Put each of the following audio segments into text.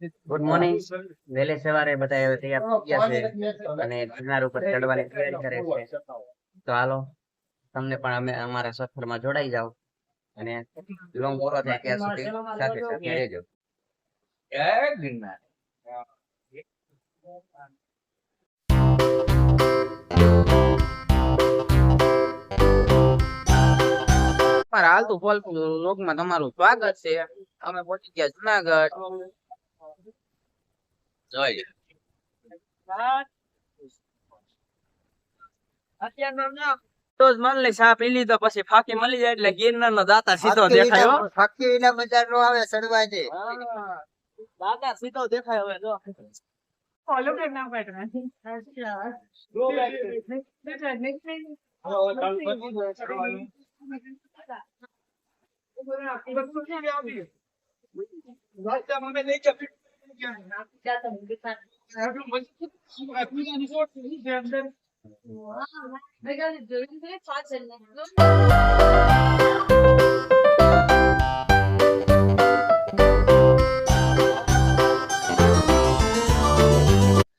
Good morning. વહેલે સવારે બધા હવે તૈયાર થઈ ગયા છે અને ગિરનાર ઉપર ચડવાની તૈયારી કરે છે. તો હાલો, તમને પણ અમે અમારા સફરમાં જોડાઈ જાઓ અને લોંગ પૂરો થાય ત્યાં સુધી સાથે સાથે રહેજો. જય ગિરનાર. મારા હાલતું ફોલતું લોકમાં તમારું સ્વાગત છે. અમે પહોંચી ગયા જુનાગઢ. જોઈ તો જ મન લે ચા પી લીધો પછી ફાકી મળી જાય એટલે ગિરનાર નો દાતા સીધો દેખાય. ફાકી એના મજા નો આવે ચડવાની. દાતા સીધો દેખાય હવે જો.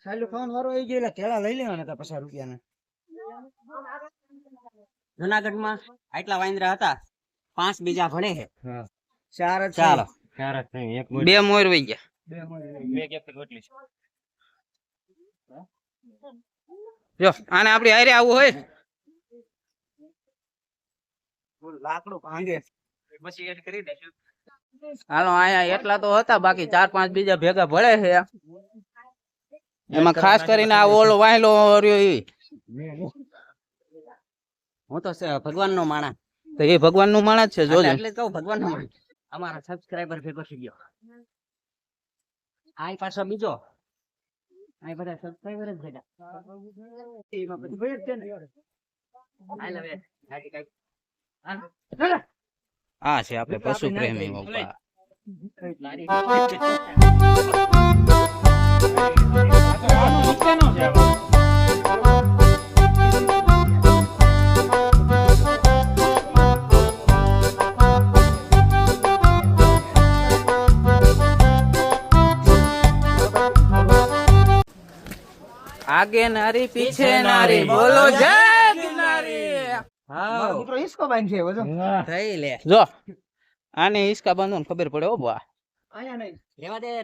સાલું ખાવાનું વારો આવી ગયો એટલે કેળા લઈ લેવાના હતા 50 રૂપિયાના. જુનાગઢમાં આટલા વાંદરા હતા, 5 બીજા ભણે છે. ચાર જ ચાલો, બે મોર વઈ ગયા. જો આને આપડી હારે આવવું હોય લાકડું ભાંગે. પછી એડ કરી દેશું. હાલો, આયા એટલા તો હતા, બાકી 4-5 બીજા ભેગા ભળે છે. એમાં ખાસ કરીને આ ઓલો વાયલો રહ્યો ઈ. હું તો ભગવાન નો માણસ. તો એ ભગવાન નું માણસ છે, જોજો. એટલે કહું ભગવાન નો માણસ. અમારા સબસ્ક્રાઇબર ભેગો થઈ ગયો. આ પાછો બીજો. આ બધા સબસ્ક્રાઇબર જ ભેગા. એમાં બધું ભેગ છે ને. આ લે હાજી કઈ. આ છે આપણે પશુ પ્રેમી બાપા. आगे नारी पीछे नारी बोलो जय गिरनारी. હા મિત્રો ઈસકો બાંધ છે વજો. થઈ લે જો આને ઈસકા બાંધો ખબર પડે. ઓ બા આયા નહીં.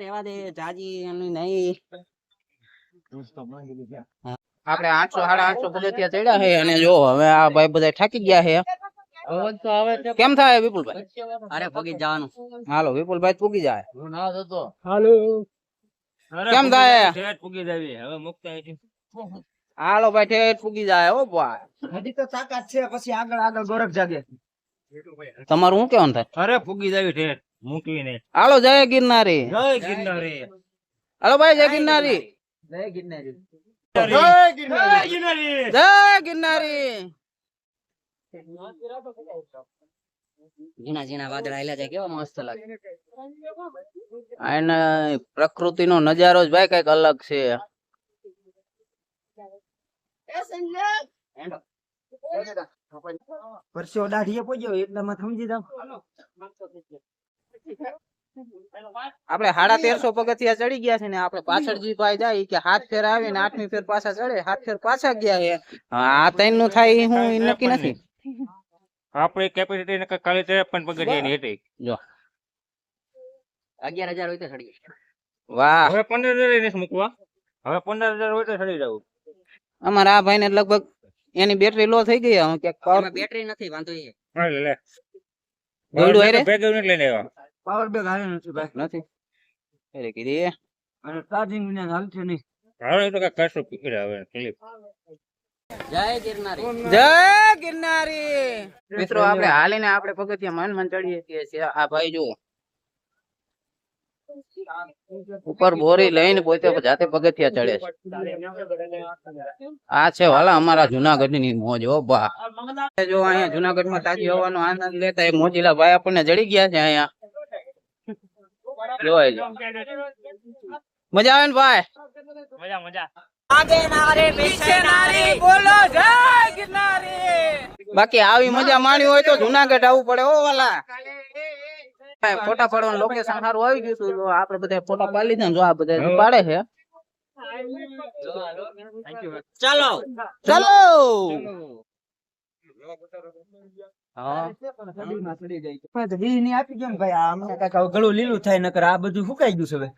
રેવા દે જાજી એનું નહીં. આપણે 800-850 પગથિયા ચડ્યા છે અને જો હવે આ ભાઈ બધા થાકી ગયા છે. કેમ થાય વિપુલભાઈ? અરે પગી જવાનું. હાલો વિપુલભાઈ પૂગી જાય. હાલો. કેમ થાય? પૂગી જાવી હવે મુકતા હાલો ભાઈ ઠેઠ પૂગી જાય. ઓ ભાઈ હજી તો તાકાત છે, પછી આગળ ગોરખ જાગે. તમારું શું કેવાનું થાય? અરે પૂગી જાવી ઠેઠ મૂકવીને. હાલો જય ગિરનારી. જય ગિરનારી. હાલો ભાઈ જય ગિરનારી. જય ગિરનારી. જય ગિરનારી. જય ગિરનારી. ઝીણા ઝીણા વાદળા આયલા છે, કેવા મસ્ત લાગે. અને પ્રકૃતિનો નજારો જ ભાઈ કઈક અલગ છે. પરસ્યો દાઢીએ પોજ્યો એકદમ સમજી જાવ. આપણે 1350 પગથિયા ચડી ગયા છે ને આપણે પાછળ જી ભાઈ જાય કે 7 ફેર આવે ને 8મી ફેર પાછા ચડે, 7 ફેર પાછા ગયા છે. આ 3 નું થાય હું ઈ નક્કી નથી. આપણી કેપેસિટી ને કાલે 53 પગથિયાની હતી. જો 11000 હોય તો ચડી ગયા. વાહ. હવે 15000 ને મૂકવા. હવે 15000 હોય તો ચડી જાવ. અમારા આ ભાઈ ને લગભગ એની બેટરી લો થઈ ગઈ. હું કે પાવર બેટરી નથી, વાંધો એ હાલે લે. ગોળું આરે ભેગું નથી લઈને આવ્યા. પાવર બેગ હાલે નથી ભાઈ. નથી. અરે કીધી અને ચાર્જિંગ વિના હાલશે નહીં. હવે તો કાંઈ કરશું પીકડે હવે ક્લિપ. જય ગિરનારી. જય ગિરનારી. મિત્રો આપણે હાલીને આપણે પગથિયા મન ચડીએ છીએ. આ ભાઈ જુઓ ઉપર બોરી લઈને પોતે જાતે પગથિયા ચડે છે. આ છે વાલા અમારા જુનાગઢ ની મોજ. હો બા જો અહીંયા જુનાગઢ માં તાજી હવાનો આનંદ લેતા એ મોજીલા ભાઈ આપણને જડી ગયા છે. અહીંયા જોઈ લો. મજા આવે ને ભાઈ? મજા મજા. આગે નારી પીછે નારી બોલો જય ગિરનારી. બાકી આવી મજા માણી હોય તો જુનાગઢ આવવું પડે. ઓ વાલા ફોટા પાડવાનું લોકેશન સારું આવી ગયું છે. જો આપણે બધા ફોટા પાડી લીધા ને જો આ બધા પાડે છે. ચાલો ચાલો વીજ ની આપી ગયો ને ભાઈ આ અમને કાંઈક હવે ગળું લીલું થાય નકર આ બધું સુકાઈ ગયું છે હવે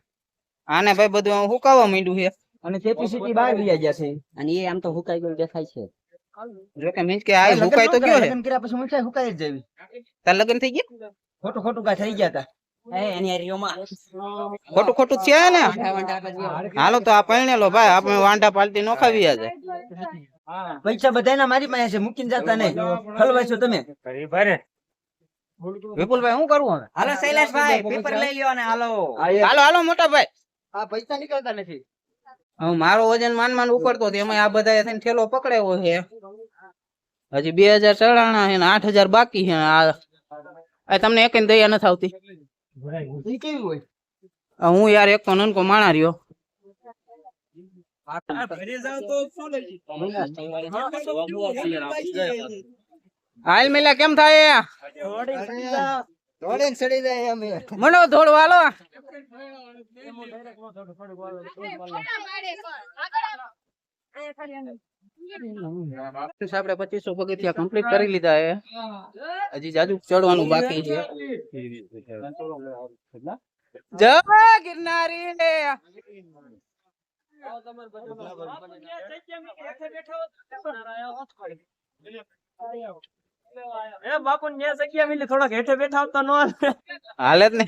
આને ભાઈ બધું હુકાવા માંડ્યું છે. અને કેપેસિટી બહાર વહી ગયા છે અને એ આમ તો હુકાઈ ગયું દેખાય છે. જો કે મીન્સ કે આ હુકાઈ તો ગયો છે. લગ્ન કર્યા પછી મીઠાઈ સુકાઈ જ જાવી તાર લગ્ન થઈ ગયા? ખોટું ખોટું કાંઈ થઈ ગયા તા એની હારીઓમાં ખોટું ખોટું છે ને. હાલો તો આ પરણેલો ભાઈ આપણે વાંઢા પાલટી નો ખાવી આજે. પૈસા બધાયના મારી પાસે છે મૂકીને જતા નહીં હલવાઈ છો તમે વિપુલભાઈ શું કરવું હવે? હાલો શૈલેષભાઈ પેપર લઈ લ્યો ને હાલો. હાલો હાલો મોટા ભાઈ. આ પૈસા નીકળતા નથી હવે મારો વજન માન ઉપડતો હતો એમાં આ બધા થઈને ઠેલો પકડાયો છે. હજી 2000 ચડાણા છે ને 8000 બાકી છે. આ તમને એક દયા નથી આવતી. ઈ કેવી હોય હું યાર એક તો નનકો માણા રહ્યો. હાલ મેલા કેમ થાય? દોડીને ચડી જાય અમે મનો થોડું હાલો. આપણે 2500 પગથિયા કમ્પ્લીટ કરી લીધા છે. હજી જાજુ ચડવાનું બાકી છે. જય ગિરનારી ને બાપુ ને જગ્યા મિલી થોડાક હેઠે બેઠા આવતા નો હાલે જ ને.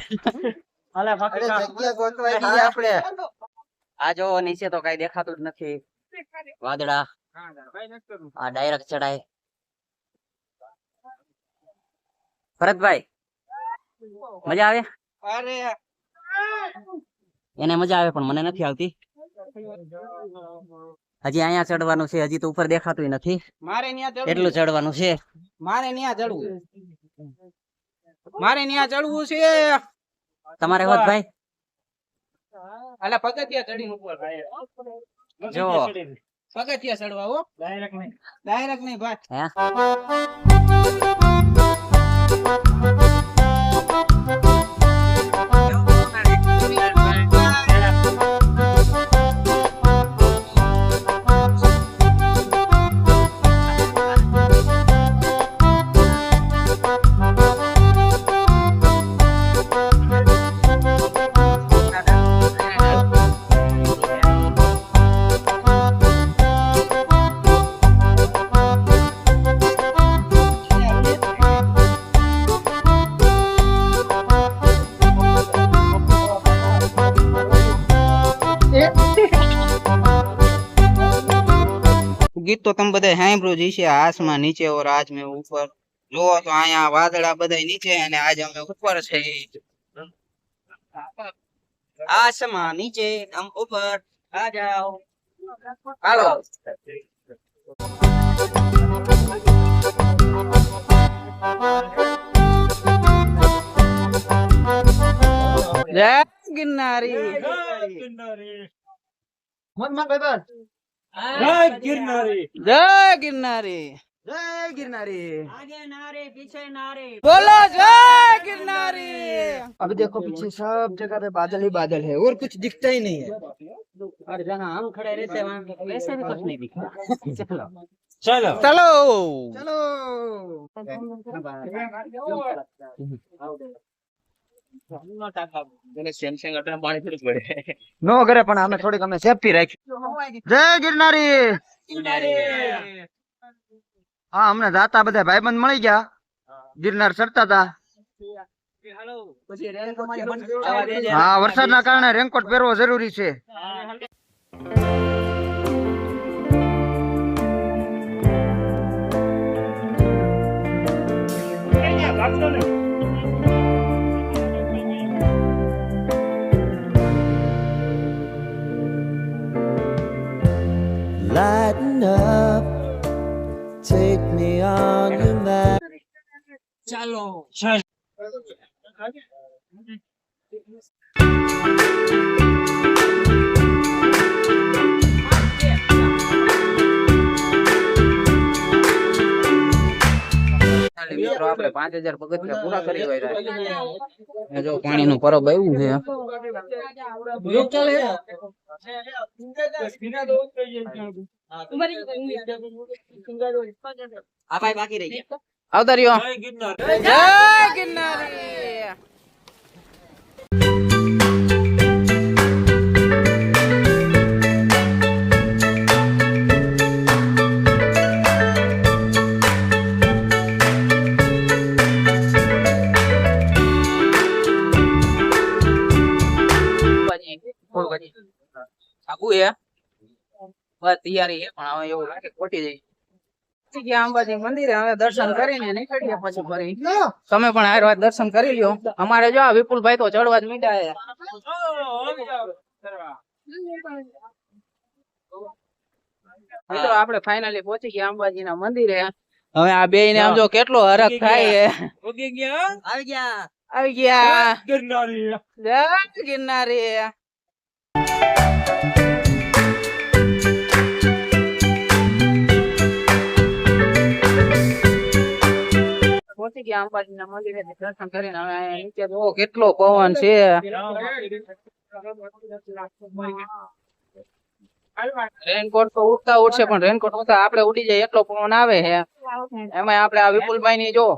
જગ્યા ગોતવાઈ ગઈ આપણે આ જો નીચે તો કઈ દેખાતું જ નથી. વાદળા આ ડાયરેક્ટ ચડાય. ભરતભાઈ મજા આવે? અરે એને મજા આવે પણ મને નથી આવતી. હજી અહીંયા ચડવાનું છે. હજી તો ઉપર દેખાતું નથી. મારે ન્યા ચડવું. એટલું ચડવાનું છે. મારે ન્યા ચડવું. મારે ન્યા ચડવું છે. તમારે હોત ભાઈ અલા પગથિયા ચડીને ઉપર જો પગથિયા ચડવા હો. ડાયરેક્ટ નહીં ભાઈ. હે ગીત તો તમે બધા સાંભળ્યું જ હશે. આસમાન નીચે ઓર આજ મેં ઉપર. જો તો અહીંયા વાદળા બધા નીચે અને આજ અમે ઉપર છે. આસમાન નીચે આમ ઉપર આ જાઓ. હાલો જય ગિરનારી. મોજમાં ભાઈબંધ જય ગિરનારી. જય ગિરનારી. જય गिरनारी आगे नारे पीछे नारे बोलो जय गिरनारी। अब देखो पीछे सब जगह पे बादल ही बादल है और कुछ दिखता ही नहीं है। और जहाँ हम खड़े रहते हैं वहाँ वैसे भी कुछ नहीं दिखता। चलो चलो चलो चलो नो करे पण हमें थोड़ी हमें सेफ्टी राखी। जय गिरनारी। हाँ हमने जाता बधा भाईबंध मळी गया गिरनार चढ़ता था। हाँ वरसाद ना कारणे रेनकोट पहेरવો जरूरी छे। Lighten up, take me on your map. चलो મિત્રો આપણે આપણે 5000 પગથિયા પૂરા કરી હોય જો પાણીનું પરબ આવ્યું છે આ ભાઈ બાકી રહી ગયા. આવતા રહ્યો જય ગિરનારી આબુ હે બસ તૈયારી હે પણ હવે એવું લાગે ખોટી જઈ ગયા અંબાજી મંદિરે હવે દર્શન કરીને નીકળીએ પછી ફરી તમે પણ આ વાત દર્શન કરી લ્યો અમારે જો આ વિપુલભાઈ તો ચડવા જ મીઠા મિત્રો આપણે ફાઇનલી પહોંચી ગયા અંબાજીના મંદિરે હવે આ બે ને આમ જો કેટલો હરખ થાય આવી ગયા. આવી ગયા જય ગિરનારી પહોંચી ગયા અંબાજીના મંદિરે દર્શન કરીને હવે અહીંયા નીચે જો કેટલો પવન છે રેનકોટ તો ઉડતા ઉડશે પણ રેનકોટ ઉડતા આપણે ઉડી જાય એટલો પવન આવે છે એમાં આપણે આ વિપુલભાઈ ની જો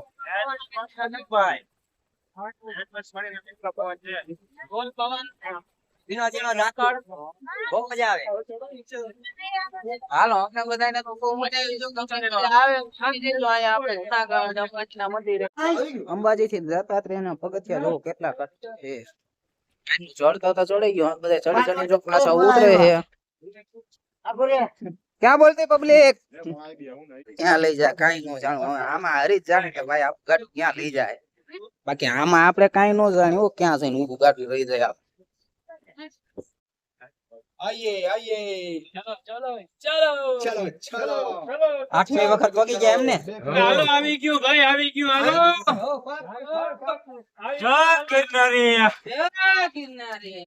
ઝીણો ઝીણો ઝાકળ. બહુ મજા આવે. હાલો અમને બધાને તો બહુ મજા આવી જો આવે ખાઈ દેજો અહીંયા આપણે જૂનાગઢ અંબાજીના મંદિરે અંબાજી થી દત્તાત્રેયના પગથિયા જો કેટલા કટ છે ચડતા તો ચડી ગયો બધા ચડી ચડી જો પાછા ઉતરે છે ક્યાં બોલતી પબ્લિક ક્યાં લઈ જાય કઈ નો જાણો હવે આમાં હરી જ જાણે કે ભાઈ આ ગાડી ક્યાં લઈ જાય બાકી આમાં આપણે કઈ નો જાણ્યું ક્યાં જઈને ઊભું ગાડી રહી જાય આઠમી વખત પગી ગયા એમને આવી ગયું ભાઈ આવી ગયું હાલો જય ગિરનારી જય ગિરનારી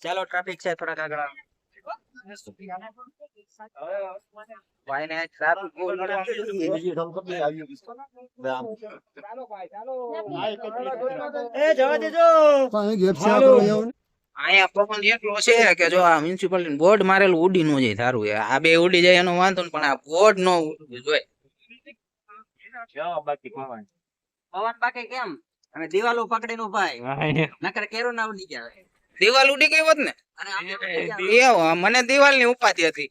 ચાલો ટ્રાફિક છે થોડાક આગળ. ભાઈ ને ટ્રાફિક બહુ એ જવા દેજો અહીંયા પવન એટલો છે કે જો આ મ્યુનિસિપાલિટી બોર્ડ મારેલું ઉડી નો જાય સારું આ બે ઉડી જાય એનો વાંધો ને પણ આ બોર્ડ નો ઉડવું જોઈએ પવન બાકી કેમ અમે દિવાલો પકડીને ઉભા નકર કેરો ના ઉડી ગયા. દિવાલ ઉડી ગઈ હોત ને અને આપણે ઉડી ગયા. એવું મને દિવાલ ની ઉપાધિ હતી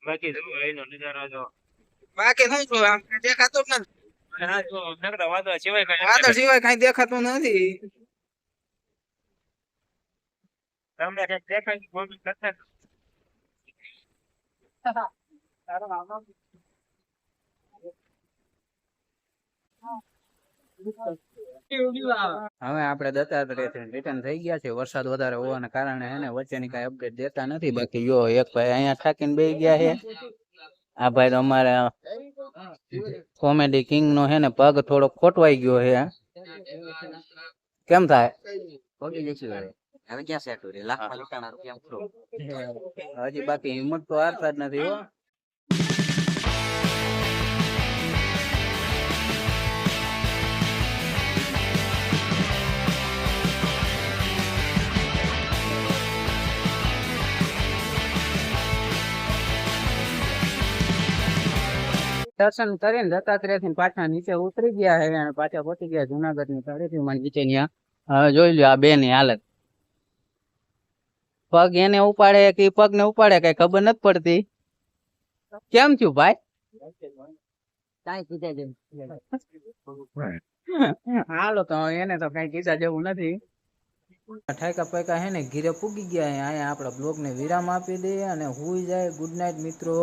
બાકી જો એનો નજારો જો બાકી શું છું આમ દેખાતું જ નથી આ જો નકરા વાદળા સિવાય કઈ વાદળ સિવાય કઈ દેખાતું નથી તમને કઈક દેખાય છે કોઈ કરતા હવે આપણે દત્તાત્રેય રિટર્ન થઈ ગયા છે વરસાદ વધારે હોવાના કારણે હે ને વચ્ચેની કઈ અપડેટ દેતા નથી બાકી જો એક ભાઈ અહીંયા થાકીને બેસી ગયા છે આ ભાઈ તો અમારે કોમેડી કિંગ નો હે ને પગ થોડો ખોટવાઈ ગયો છે કેમ થાય પગી જઈશું હવે. હવે ક્યાં સેટ હોય લાખમાં લૂંટાણા રૂપિયા પૂરો. હજી બાકી હિંમત તો હારતા જ નથી હો દર્શન કરીને દત્તાત્રેય થી પાછા નીચે ઉતરી ગયા છે અને પાછા પહોંચી ગયા જુનાગઢ ની તળેટી માં નીચે ત્યાં હવે જોઈ લ્યો આ બે ની હાલત પગ એને ઉપાડે કે પગ ને ઉપાડે કઈ ખબર નથી પડતી કેમ થયું ભાઈ કાંઈ કીધા જેમ. હાલો તો એને તો કઈ કીધા જેવું નથી ઠાકા પૈકા હે ને ઘીરે પૂગી ગયા અહીંયા આપડા બ્લોગ ને વિરામ આપી દઈએ અને હુઈ જાય ગુડ નાઇટ મિત્રો